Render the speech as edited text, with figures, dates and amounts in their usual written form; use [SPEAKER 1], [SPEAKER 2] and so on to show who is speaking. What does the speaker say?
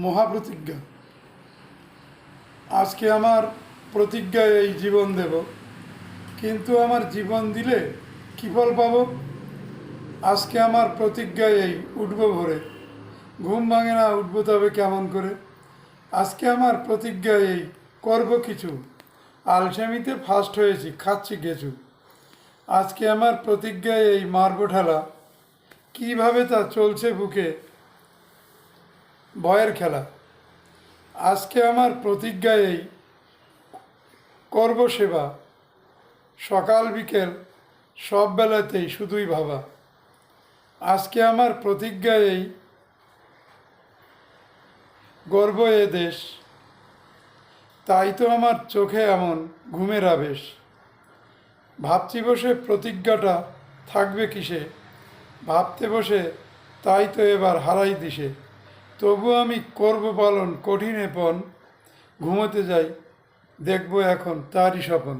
[SPEAKER 1] মহাপ্রতিজ্ঞা। আজকে আমার প্রতিজ্ঞায় এই জীবন দেব, কিন্তু আমার জীবন দিলে কী ফল পাব? আজকে আমার প্রতিজ্ঞায় এই উঠব ভোরে, ঘুম ভাঙে না, উঠবো তবে কেমন করে? আজকে আমার প্রতিজ্ঞায় এই করব কিছু, আলসেমিতে ফার্স্ট হয়েছি, খাচ্ছি গেছু। আজকে আমার প্রতিজ্ঞায় এই মারব ঠেলা, কীভাবে তা চলছে বুকে ভয়ের খেলা। আজকে আমার প্রতিজ্ঞায় এই করব সেবা, সকাল বিকেল সব বেলাতেই শুধুই ভাবা। আজকে আমার প্রতিজ্ঞায় এই গর্ব এ দেশ, তাই তো আমার চোখে এমন ঘুমের আবেশ। ভাবছি বসে প্রতিজ্ঞাটা থাকবে কিসে, ভাবতে বসে তাই তো এবার হারাই দিশে। তবু আমি করব পালন কঠিন এপন, ঘুমোতে যাই দেখব এখন তারই স্বপন।